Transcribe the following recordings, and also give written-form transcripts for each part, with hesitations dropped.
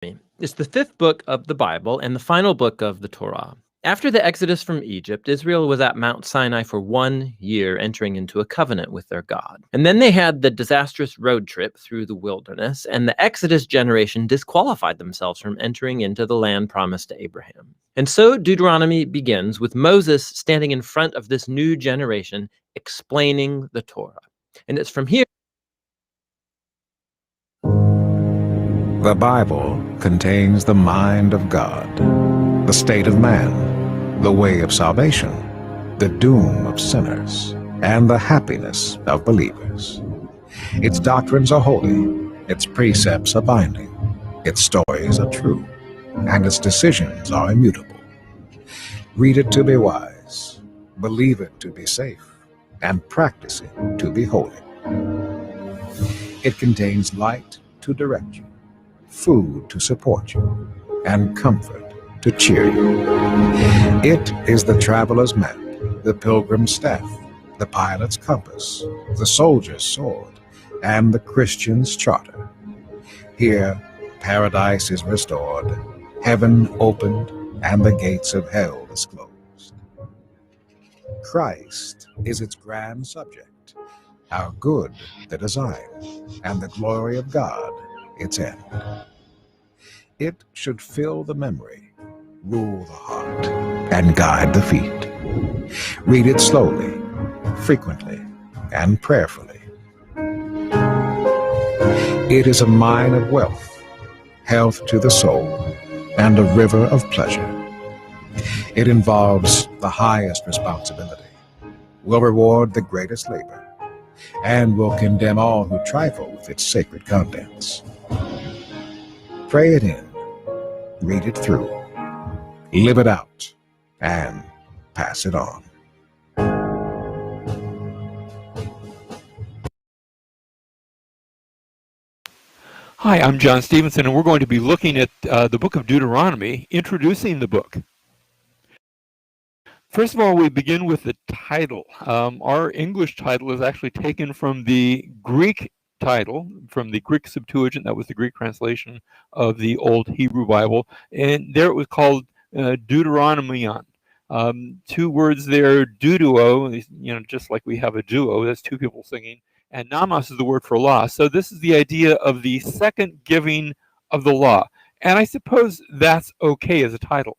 It's the fifth book of the Bible and the final book of the Torah. After the exodus from Egypt, Israel was at Mount Sinai for 1 year, entering into a covenant with their God. And then they had the disastrous road trip through the wilderness, and the Exodus generation disqualified themselves from entering into the land promised to Abraham. And so Deuteronomy begins with Moses standing in front of this new generation, explaining the Torah. And it's from here. The Bible contains the mind of God, the state of man, the way of salvation, the doom of sinners, and the happiness of believers. Its doctrines are holy, its precepts are binding, its stories are true, and its decisions are immutable. Read it to be wise, believe it to be safe, and practice it to be holy. It contains light to direct you, food to support you, and comfort to cheer you. It is the traveler's map, the pilgrim's staff, the pilot's compass, the soldier's sword, and the Christian's charter. Here, paradise is restored, heaven opened, and the gates of hell disclosed. Christ is its grand subject, our good the design, and the glory of God its end. It should fill the memory, rule the heart, and guide the feet. Read it slowly, frequently, and prayerfully. It is a mine of wealth, health to the soul, and a river of pleasure. It involves the highest responsibility, will reward the greatest labor, and will condemn all who trifle with its sacred contents. Pray it in, read it through, live it out, and pass it on. Hi, I'm John Stevenson, and we're going to be looking at the book of Deuteronomy, introducing the book. First of all, we begin with the title. Our English title is actually taken from the Greek title, from the Greek Septuagint. That was the Greek translation of the Old Hebrew Bible, and there it was called Deuteronomion. Two words there, deutuo, just like we have a duo, that's two people singing, and nomos is the word for law. So this is the idea of the second giving of the law, and I suppose that's okay as a title.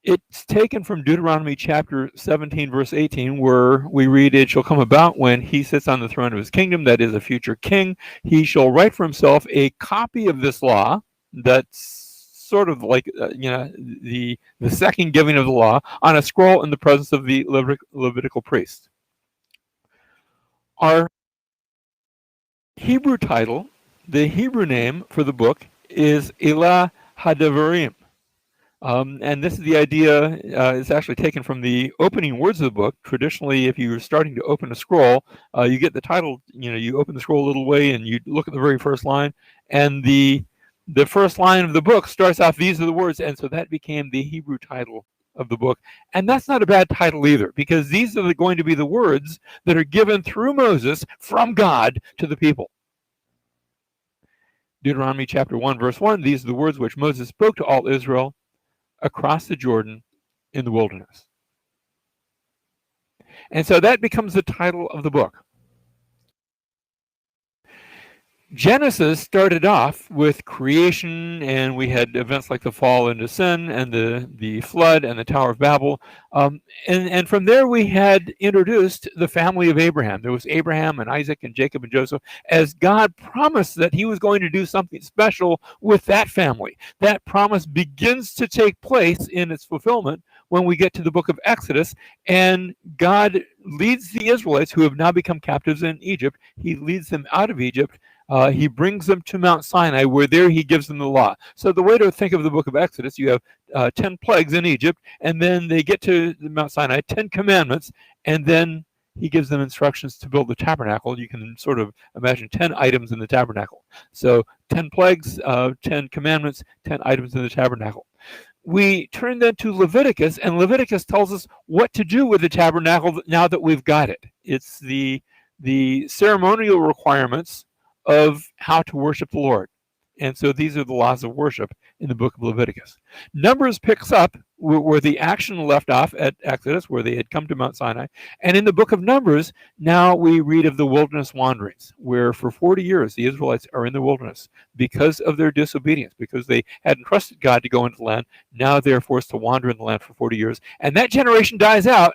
It's taken from Deuteronomy chapter 17, verse 18, where we read, "It shall come about when he sits on the throne of his kingdom," that is a future king, "he shall write for himself a copy of this law," that's sort of like, the second giving of the law, "on a scroll in the presence of the Levitical priest." Our Hebrew title, the Hebrew name for the book, is Elah HaDevarim. And this is the idea, it's actually taken from the opening words of the book. Traditionally, if you're starting to open a scroll, you get the title, you open the scroll a little way and you look at the very first line, and the first line of the book starts off, "These are the words," and so that became the Hebrew title of the book. And that's not a bad title either, because these are going to be the words that are given through Moses from God to the people. Deuteronomy chapter 1, verse 1, "These are the words which Moses spoke to all Israel across the Jordan in the wilderness." And so that becomes the title of the book. Genesis started off with creation, and we had events like the fall into sin and the flood and the Tower of Babel. And from there we had introduced the family of Abraham. There was Abraham and Isaac and Jacob and Joseph, as God promised that he was going to do something special with that family. That promise begins to take place in its fulfillment when we get to the book of Exodus, and God leads the Israelites, who have now become captives in Egypt. He leads them out of Egypt. He brings them to Mount Sinai, where there he gives them the law. So the way to think of the book of Exodus, you have 10 plagues in Egypt, and then they get to Mount Sinai, 10 commandments, and then he gives them instructions to build the tabernacle. You can sort of imagine 10 items in the tabernacle. So 10 plagues, 10 commandments, 10 items in the tabernacle. We turn then to Leviticus, and Leviticus tells us what to do with the tabernacle now that we've got it. It's the ceremonial requirements of how to worship the Lord. And so these are the laws of worship in the book of Leviticus. Numbers picks up where the action left off at Exodus, where they had come to Mount Sinai. And in the book of Numbers, now we read of the wilderness wanderings, where for 40 years the Israelites are in the wilderness because of their disobedience, because they hadn't trusted God to go into the land. Now they're forced to wander in the land for 40 years. And that generation dies out.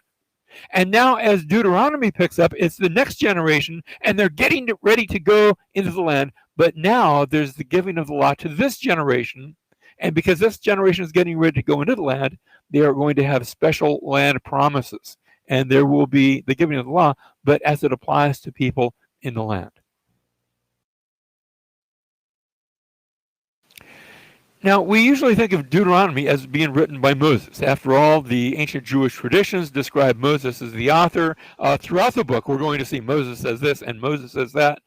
And now as Deuteronomy picks up, it's the next generation, and they're getting ready to go into the land. But now there's the giving of the law to this generation. And because this generation is getting ready to go into the land, they are going to have special land promises. And there will be the giving of the law, but as it applies to people in the land. Now, we usually think of Deuteronomy as being written by Moses. After all, the ancient Jewish traditions describe Moses as the author. Throughout the book, we're going to see Moses says this and Moses says that.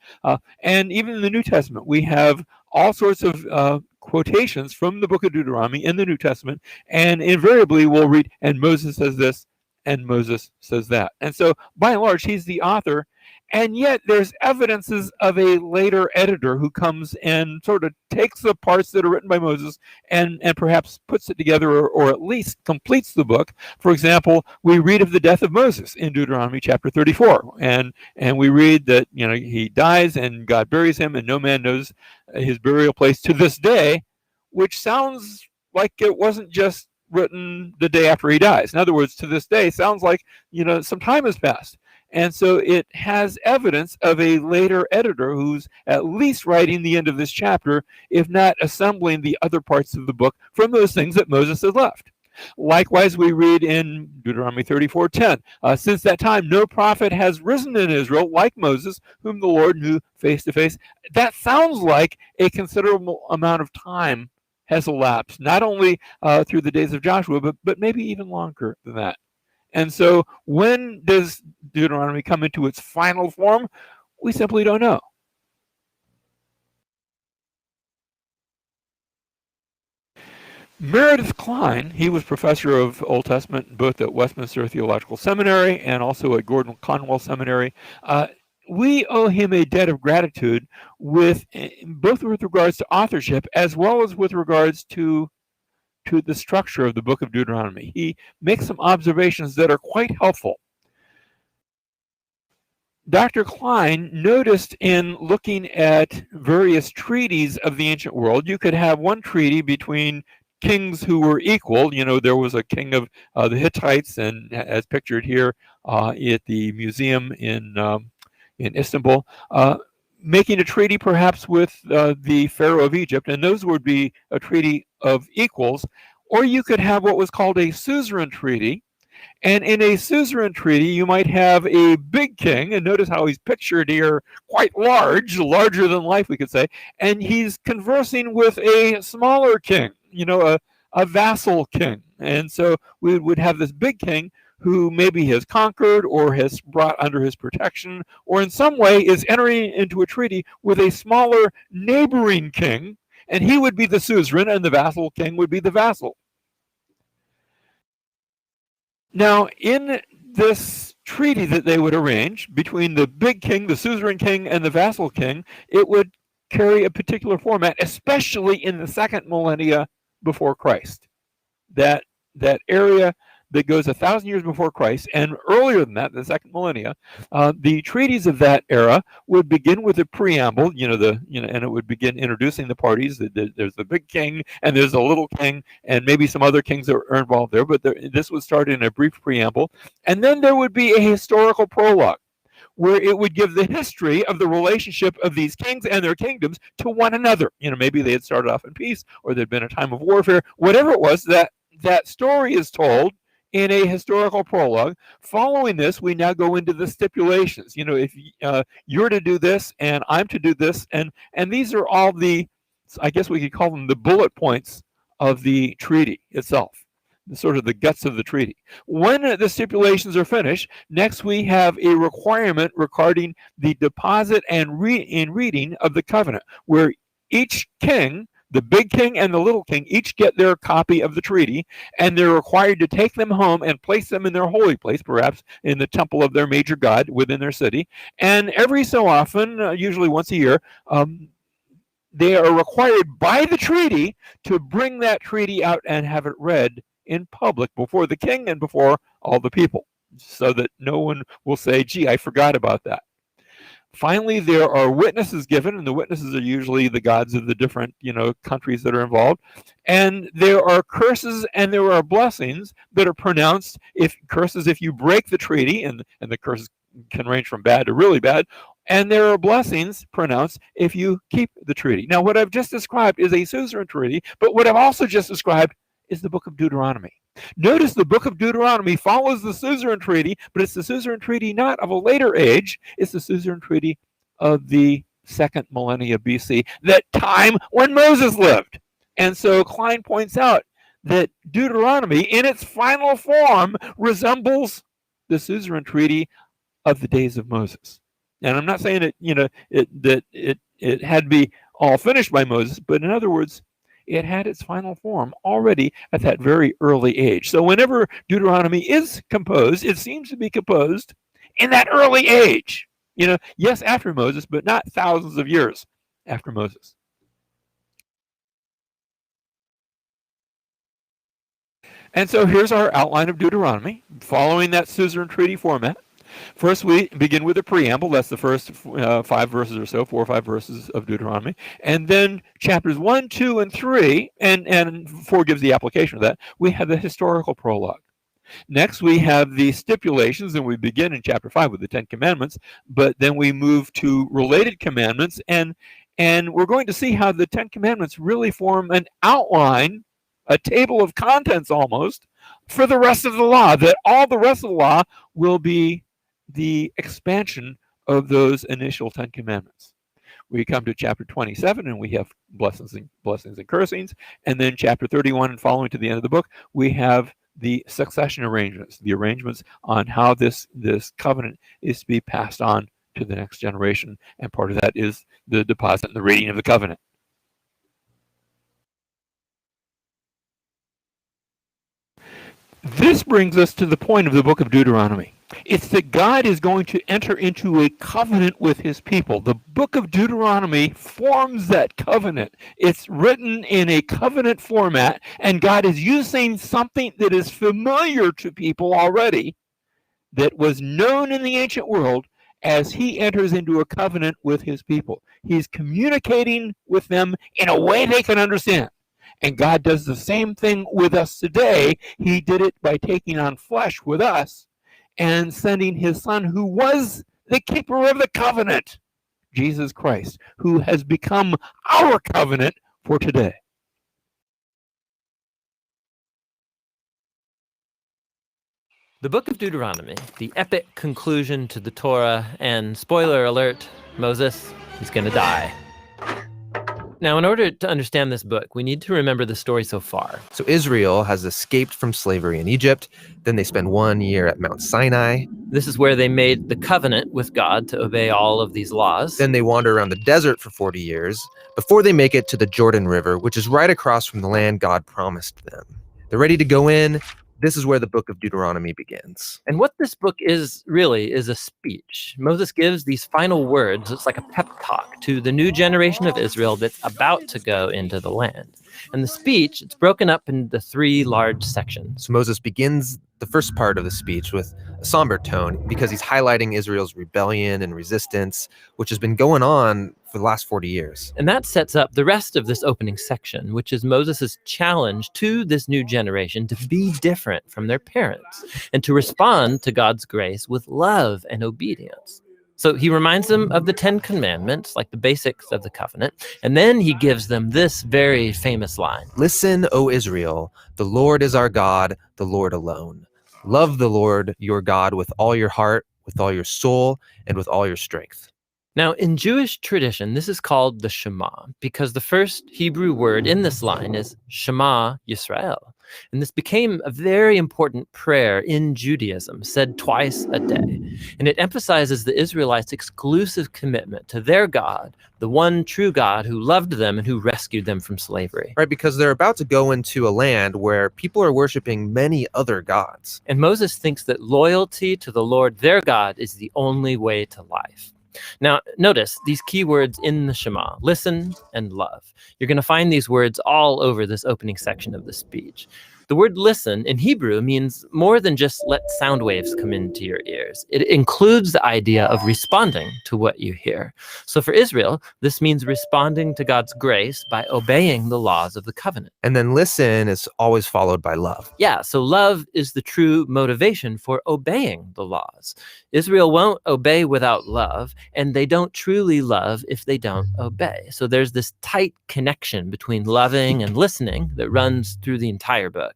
And even in the New Testament, we have all sorts of quotations from the book of Deuteronomy in the New Testament, and invariably we'll read, and Moses says this, and Moses says that. And so, by and large, he's the author, and yet there's evidences of a later editor who comes and sort of takes the parts that are written by Moses and perhaps puts it together or at least completes the book. For example, we read of the death of Moses in Deuteronomy chapter 34, and we read that he dies and God buries him and no man knows his burial place to this day, which sounds like it wasn't just written the day after he dies. In other words, to this day sounds like some time has passed. And so it has evidence of a later editor who's at least writing the end of this chapter, if not assembling the other parts of the book from those things that Moses has left. Likewise, we read in Deuteronomy 34:10, since that time no prophet has risen in Israel like Moses, whom the Lord knew face to face. That sounds like a considerable amount of time has elapsed, not only through the days of Joshua, but maybe even longer than that. And so when does Deuteronomy come into its final form? We simply don't know. Meredith Kline, he was professor of Old Testament both at Westminster Theological Seminary and also at Gordon Conwell Seminary. We owe him a debt of gratitude both with regards to authorship as well as with regards to the structure of the book of Deuteronomy. He makes some observations that are quite helpful. Dr. Kline noticed in looking at various treaties of the ancient world, you could have one treaty between kings who were equal. There was a king of the Hittites, and as pictured here at the museum in Istanbul, making a treaty perhaps with the Pharaoh of Egypt, and those would be a treaty of equals. Or you could have what was called a suzerain treaty. And in a suzerain treaty, you might have a big king, and notice how he's pictured here, quite larger than life, we could say, and he's conversing with a smaller king, a vassal king. And so we would have this big king who maybe has conquered or has brought under his protection, or in some way is entering into a treaty with a smaller neighboring king, and he would be the suzerain, and the vassal king would be the vassal. Now, in this treaty that they would arrange between the big king, the suzerain king, and the vassal king, it would carry a particular format, especially in the second millennia before Christ. That area that goes 1,000 years before Christ, and earlier than that, the second millennia, the treaties of that era would begin with a preamble, and it would begin introducing the parties. There's the big king, and there's a little king, and maybe some other kings that are involved there, but this would start in a brief preamble. And then there would be a historical prologue, where it would give the history of the relationship of these kings and their kingdoms to one another. Maybe they had started off in peace, or there'd been a time of warfare. Whatever it was, that story is told in a historical prologue. Following this, we now go into the stipulations. If you're to do this and I'm to do this, and these are all I guess we could call them the bullet points of the treaty itself, sort of the guts of the treaty. When the stipulations are finished, next we have a requirement regarding the deposit and reading of the covenant, where each king, the big king and the little king, each get their copy of the treaty, and they're required to take them home and place them in their holy place, perhaps in the temple of their major god within their city. And every so often, usually once a year, they are required by the treaty to bring that treaty out and have it read in public before the king and before all the people, so that no one will say, gee, I forgot about that. Finally, there are witnesses given, and the witnesses are usually the gods of the different, countries that are involved. And there are curses and there are blessings that are pronounced. Curses if you break the treaty, and the curses can range from bad to really bad. And there are blessings pronounced if you keep the treaty. Now, what I've just described is a suzerain treaty, but what I've also just described is the book of Deuteronomy. Notice the book of Deuteronomy follows the suzerain treaty, but it's the suzerain treaty not of a later age, it's the suzerain treaty of the second millennia BC, that time when Moses lived. And so Klein points out that Deuteronomy, in its final form, resembles the suzerain treaty of the days of Moses. And I'm not saying that it had to be all finished by Moses, but in other words, it had its final form already at that very early age. So whenever Deuteronomy is composed, it seems to be composed in that early age. Yes, after Moses, but not thousands of years after Moses. And so here's our outline of Deuteronomy, following that suzerain treaty format. First, we begin with a preamble. That's the first 5 verses or so, 4 or 5 verses of Deuteronomy. And then chapters 1, 2, and 3, and 4 gives the application of that. We have the historical prologue. Next, we have the stipulations, and we begin in chapter 5 with the 10 commandments, but then we move to related commandments, and we're going to see how the 10 commandments really form an outline, a table of contents almost, for the rest of the law, that all the rest of the law will be the expansion of those initial 10 commandments. We come to chapter 27 and we have blessings and cursings, and then chapter 31 and following to the end of the book, we have the succession arrangements, the arrangements on how this covenant is to be passed on to the next generation, and part of that is the deposit and the reading of the covenant. This brings us to the point of the book of Deuteronomy. It's that God is going to enter into a covenant with his people. The book of Deuteronomy forms that covenant. It's written in a covenant format, and God is using something that is familiar to people already, that was known in the ancient world, as he enters into a covenant with his people. He's communicating with them in a way they can understand. And God does the same thing with us today. He did it by taking on flesh with us and sending his son, who was the keeper of the covenant, Jesus Christ, who has become our covenant for today. The book of Deuteronomy, the epic conclusion to the Torah, and spoiler alert, Moses is going to die. Now, in order to understand this book, we need to remember the story so far. So Israel has escaped from slavery in Egypt. Then they spend 1 year at Mount Sinai. This is where they made the covenant with God to obey all of these laws. Then they wander around the desert for 40 years before they make it to the Jordan River, which is right across from the land God promised them. They're ready to go in. This is where the book of Deuteronomy begins. And what this book is really is a speech. Moses gives these final words. It's like a pep talk to the new generation of Israel that's about to go into the land. And the speech, it's broken up into 3 large sections. So Moses begins the first part of the speech with a somber tone because he's highlighting Israel's rebellion and resistance, which has been going on for the last 40 years. And that sets up the rest of this opening section, which is Moses' challenge to this new generation to be different from their parents and to respond to God's grace with love and obedience. So he reminds them of the 10 commandments, like the basics of the covenant, and then he gives them this very famous line. Listen, O Israel, the Lord is our God, the Lord alone. Love the Lord your God with all your heart, with all your soul, and with all your strength. Now, in Jewish tradition, this is called the Shema, because the first Hebrew word in this line is Shema Yisrael. And this became a very important prayer in Judaism, said twice a day. And it emphasizes the Israelites' exclusive commitment to their God, the one true God who loved them and who rescued them from slavery. Right, because they're about to go into a land where people are worshiping many other gods. And Moses thinks that loyalty to the Lord, their God, is the only way to life. Now, notice these key words in the Shema: listen and love. You're going to find these words all over this opening section of the speech. The word listen in Hebrew means more than just let sound waves come into your ears. It includes the idea of responding to what you hear. So for Israel, this means responding to God's grace by obeying the laws of the covenant. And then listen is always followed by love. Yeah, so love is the true motivation for obeying the laws. Israel won't obey without love, and they don't truly love if they don't obey. So there's this tight connection between loving and listening that runs through the entire book.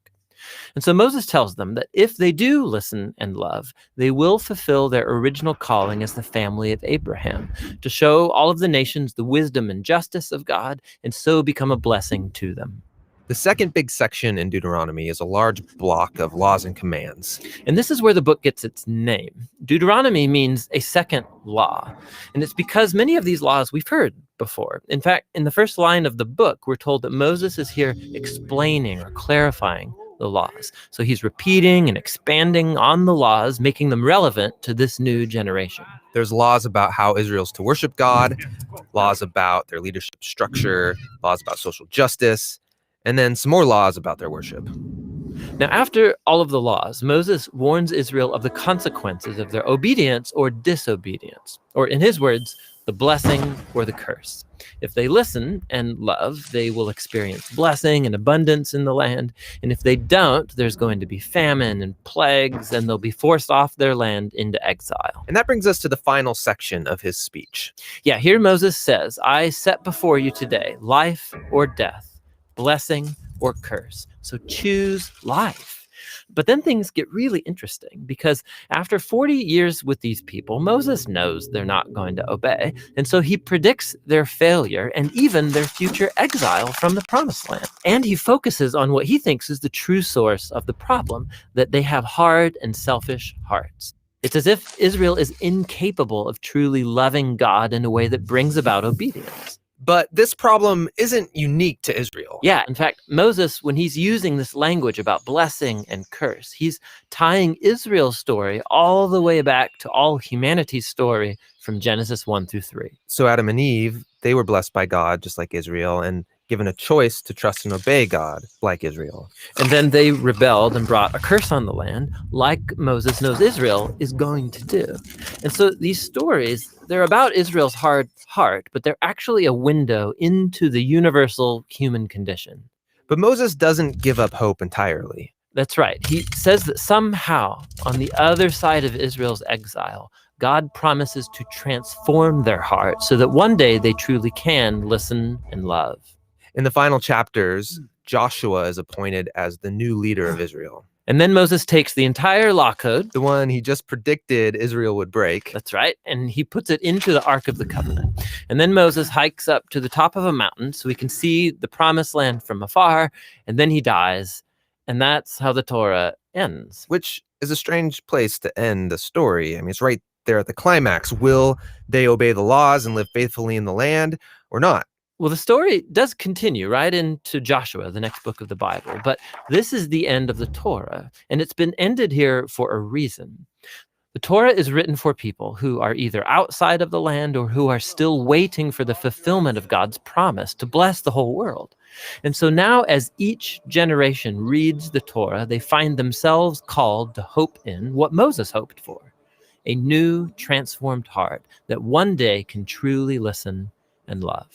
And so Moses tells them that if they do listen and love, they will fulfill their original calling as the family of Abraham, to show all of the nations the wisdom and justice of God, and so become a blessing to them. The second big section in Deuteronomy is a large block of laws and commands. And this is where the book gets its name. Deuteronomy means a second law. And it's because many of these laws we've heard before. In fact, in the first line of the book, we're told that Moses is here explaining or clarifying the laws. So he's repeating and expanding on the laws, making them relevant to this new generation. There's laws about how Israel's to worship God, laws about their leadership structure, laws about social justice, and then some more laws about their worship. Now, after all of the laws, Moses warns Israel of the consequences of their obedience or disobedience, or in his words, the blessing or the curse. If they listen and love, they will experience blessing and abundance in the land. And if they don't, there's going to be famine and plagues, and they'll be forced off their land into exile. And that brings us to the final section of his speech. Yeah, here Moses says, I set before you today life or death, blessing or curse. So choose life. But then things get really interesting, because after 40 years with these people, Moses knows they're not going to obey. And so he predicts their failure and even their future exile from the promised land. And he focuses on what he thinks is the true source of the problem, that they have hard and selfish hearts. It's as if Israel is incapable of truly loving God in a way that brings about obedience. But this problem isn't unique to Israel. Yeah, in fact, Moses, when he's using this language about blessing and curse, he's tying Israel's story all the way back to all humanity's story from Genesis 1 through 3. So Adam and Eve, they were blessed by God just like Israel, and given a choice to trust and obey God like Israel. And then they rebelled and brought a curse on the land, like Moses knows Israel is going to do. And so these stories, they're about Israel's hard heart, but they're actually a window into the universal human condition. But Moses doesn't give up hope entirely. That's right. He says that somehow, on the other side of Israel's exile, God promises to transform their heart so that one day they truly can listen and love. In the final chapters, Joshua is appointed as the new leader of Israel. And then Moses takes the entire law code, The one he just predicted Israel would break. that's right, and he puts it into the Ark of the Covenant. And then Moses hikes up to the top of a mountain so he can see the promised land from afar, and then he dies. And that's how the Torah ends. Which is a strange place to end the story. I mean, it's right there at the climax. Will they obey the laws and live faithfully in the land or not? Well, the story does continue right into Joshua, the next book of the Bible, but this is the end of the Torah, and it's been ended here for a reason. The Torah is written for people who are either outside of the land or who are still waiting for the fulfillment of God's promise to bless the whole world. And so now, as each generation reads the Torah, they find themselves called to hope in what Moses hoped for, a new, transformed heart that one day can truly listen and love.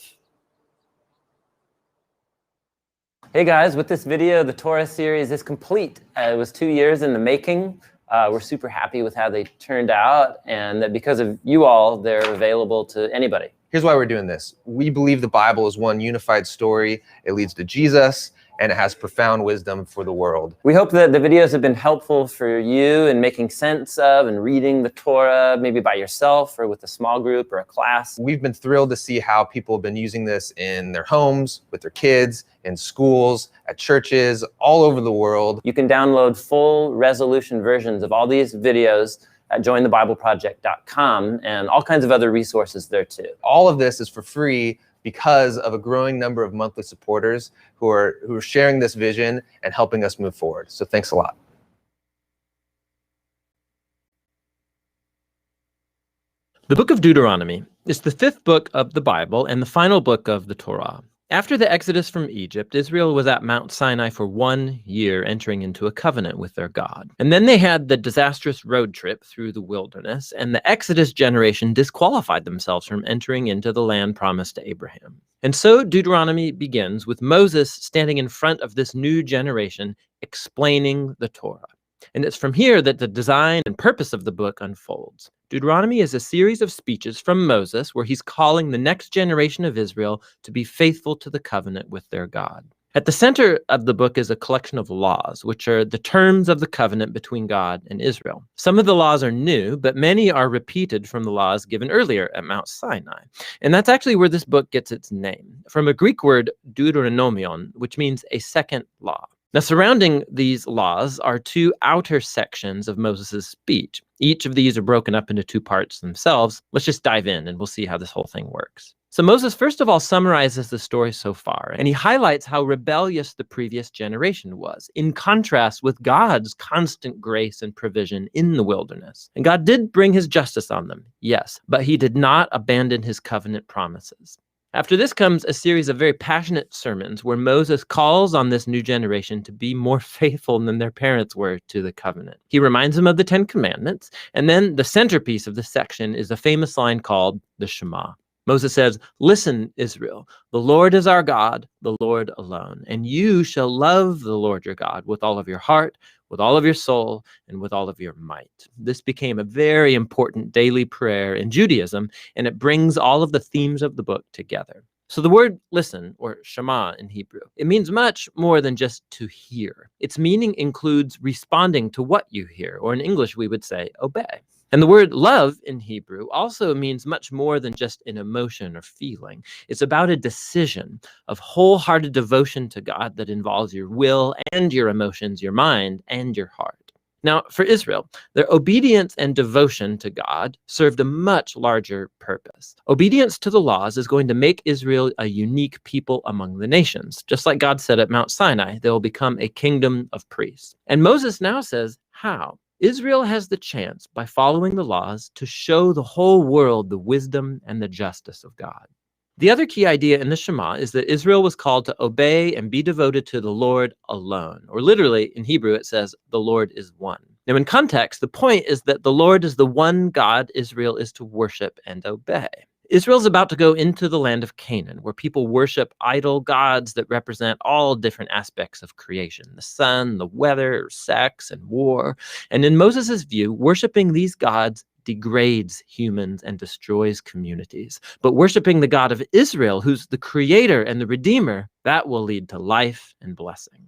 Hey guys, with this video, the Torah series is complete. It was 2 years in the making. We're super happy with how they turned out, and that because of you all, they're available to anybody. Here's why we're doing this. We believe the Bible is one unified story. It leads to Jesus, and it has profound wisdom for the world. We hope that the videos have been helpful for you in making sense of and reading the Torah, maybe by yourself or with a small group or a class. We've been thrilled to see how people have been using this in their homes, with their kids, in schools, at churches, all over the world. You can download full resolution versions of all these videos at jointhebibleproject.com, and all kinds of other resources there too. All of this is for free because of a growing number of monthly supporters who are sharing this vision and helping us move forward. So thanks a lot. The book of Deuteronomy is the fifth book of the Bible and the final book of the Torah. After the exodus from Egypt, Israel was at Mount Sinai for 1 year, entering into a covenant with their God. And then they had the disastrous road trip through the wilderness, and the Exodus generation disqualified themselves from entering into the land promised to Abraham. And so Deuteronomy begins with Moses standing in front of this new generation, explaining the Torah. And it's from here that the design and purpose of the book unfolds. Deuteronomy is a series of speeches from Moses where he's calling the next generation of Israel to be faithful to the covenant with their God. At the center of the book is a collection of laws, which are the terms of the covenant between God and Israel. Some of the laws are new, but many are repeated from the laws given earlier at Mount Sinai. And that's actually where this book gets its name, from a Greek word, deuteronomion, which means a second law. Now, surrounding these laws are two outer sections of Moses' speech. Each of these are broken up into two parts themselves. Let's just dive in and we'll see how this whole thing works. So Moses, first of all, summarizes the story so far, and he highlights how rebellious the previous generation was, in contrast with God's constant grace and provision in the wilderness. And God did bring his justice on them, yes, but he did not abandon his covenant promises. After this comes a series of very passionate sermons where Moses calls on this new generation to be more faithful than their parents were to the covenant. He reminds them of the 10 Commandments, and then the centerpiece of this section is a famous line called the Shema. Moses says, "Listen, Israel, the Lord is our God, the Lord alone, and you shall love the Lord your God with all of your heart, with all of your soul, and with all of your might." This became a very important daily prayer in Judaism, and it brings all of the themes of the book together. So the word listen, or Shema in Hebrew, it means much more than just to hear. Its meaning includes responding to what you hear, or in English we would say obey. And the word love in Hebrew also means much more than just an emotion or feeling. It's about a decision of wholehearted devotion to God that involves your will and your emotions, your mind and your heart. Now, for Israel, their obedience and devotion to God served a much larger purpose. Obedience to the laws is going to make Israel a unique people among the nations. Just like God said at Mount Sinai, they will become a kingdom of priests. And Moses now says, how? Israel has the chance, by following the laws, to show the whole world the wisdom and the justice of God. The other key idea in the Shema is that Israel was called to obey and be devoted to the Lord alone. Or literally, in Hebrew, it says, the Lord is one. Now, in context, the point is that the Lord is the one God Israel is to worship and obey. Israel's about to go into the land of Canaan, where people worship idol gods that represent all different aspects of creation, the sun, the weather, sex, and war. And in Moses' view, worshiping these gods degrades humans and destroys communities. But worshiping the God of Israel, who's the creator and the redeemer, that will lead to life and blessing.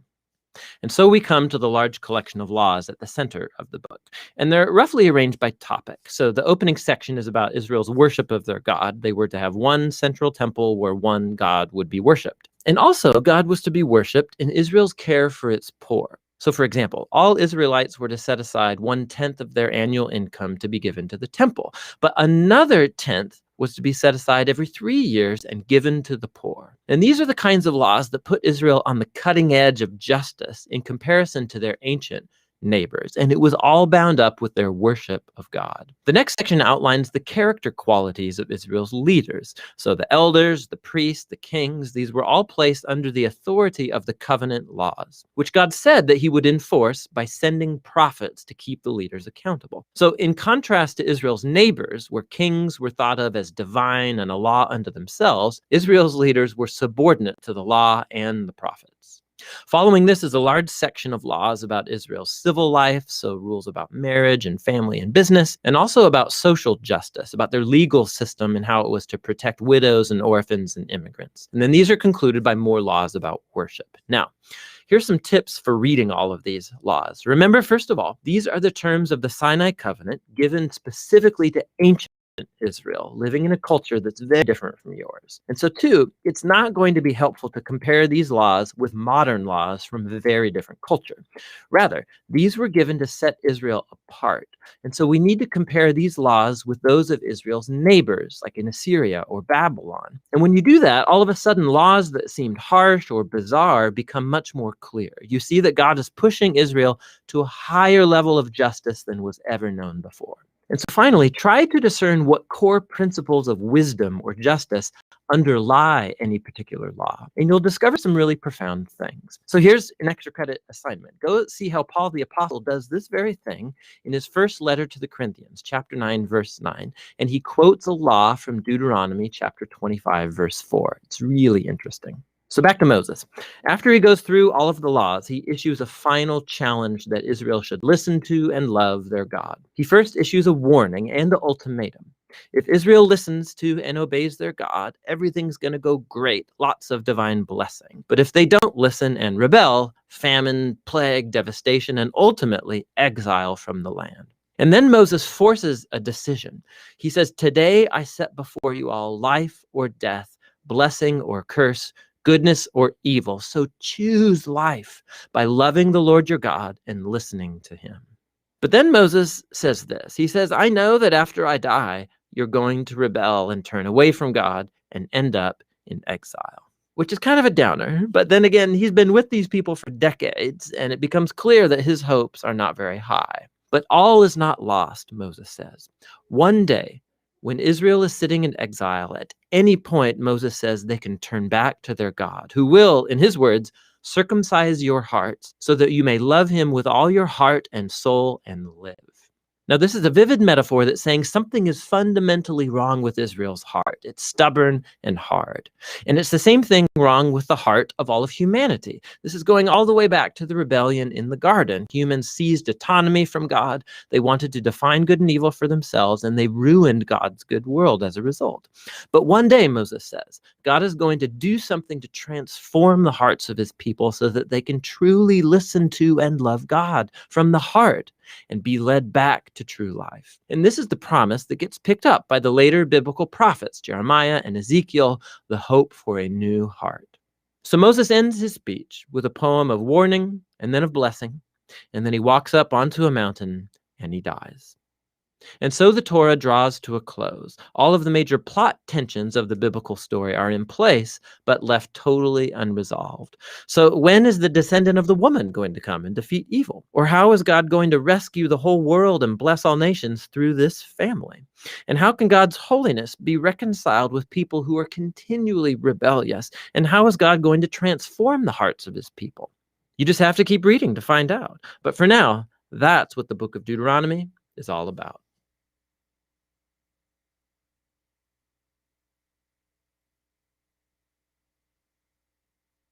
And so we come to the large collection of laws at the center of the book. And they're roughly arranged by topic. So the opening section is about Israel's worship of their God. They were to have one central temple where one God would be worshipped. And also, God was to be worshipped in Israel's care for its poor. So, for example, all Israelites were to set aside 1/10 of their annual income to be given to the temple. But another 10th was to be set aside every 3 years and given to the poor. And these are the kinds of laws that put Israel on the cutting edge of justice in comparison to their ancient neighbors. And it was all bound up with their worship of God. The next section outlines the character qualities of Israel's leaders. So the elders, the priests, the kings, these were all placed under the authority of the covenant laws, which God said that he would enforce by sending prophets to keep the leaders accountable. So in contrast to Israel's neighbors, where kings were thought of as divine and a law unto themselves, Israel's leaders were subordinate to the law and the prophets. Following this is a large section of laws about Israel's civil life, so rules about marriage and family and business, and also about social justice, about their legal system and how it was to protect widows and orphans and immigrants. And then these are concluded by more laws about worship. Now, here's some tips for reading all of these laws. Remember, first of all, these are the terms of the Sinai covenant given specifically to ancient Israel, living in a culture that's very different from yours. And so, two, it's not going to be helpful to compare these laws with modern laws from a very different culture. Rather, these were given to set Israel apart. And so we need to compare these laws with those of Israel's neighbors, like in Assyria or Babylon. And when you do that, all of a sudden, laws that seemed harsh or bizarre become much more clear. You see that God is pushing Israel to a higher level of justice than was ever known before. And so finally, try to discern what core principles of wisdom or justice underlie any particular law, and you'll discover some really profound things. So here's an extra credit assignment. Go see how Paul the Apostle does this very thing in his first letter to the Corinthians, chapter 9, verse 9, and he quotes a law from Deuteronomy chapter 25, verse 4. It's really interesting. So back to Moses. After he goes through all of the laws, he issues a final challenge that Israel should listen to and love their God. He first issues a warning and an ultimatum. If Israel listens to and obeys their God, everything's going to go great, lots of divine blessing. But if they don't listen and rebel, famine, plague, devastation, and ultimately exile from the land. And then Moses forces a decision. He says, "Today I set before you all life or death, blessing or curse, goodness or evil. So choose life by loving the Lord your God and listening to him." But then Moses says this. He says, "I know that after I die, you're going to rebel and turn away from God and end up in exile." Which is kind of a downer. But then again, he's been with these people for decades, and it becomes clear that his hopes are not very high. But all is not lost, Moses says. One day, when Israel is sitting in exile, at any point, Moses says they can turn back to their God, who will, in his words, circumcise your hearts so that you may love him with all your heart and soul and live. Now, this is a vivid metaphor that's saying something is fundamentally wrong with Israel's heart. It's stubborn and hard. And it's the same thing wrong with the heart of all of humanity. This is going all the way back to the rebellion in the garden. Humans seized autonomy from God. They wanted to define good and evil for themselves, and they ruined God's good world as a result. But one day, Moses says, God is going to do something to transform the hearts of his people so that they can truly listen to and love God from the heart and be led back to true life. And this is the promise that gets picked up by the later biblical prophets, Jeremiah and Ezekiel, the hope for a new heart. So Moses ends his speech with a poem of warning and then of blessing, and then he walks up onto a mountain and he dies. And so the Torah draws to a close. All of the major plot tensions of the biblical story are in place, but left totally unresolved. So when is the descendant of the woman going to come and defeat evil? Or how is God going to rescue the whole world and bless all nations through this family? And how can God's holiness be reconciled with people who are continually rebellious? And how is God going to transform the hearts of his people? You just have to keep reading to find out. But for now, that's what the book of Deuteronomy is all about.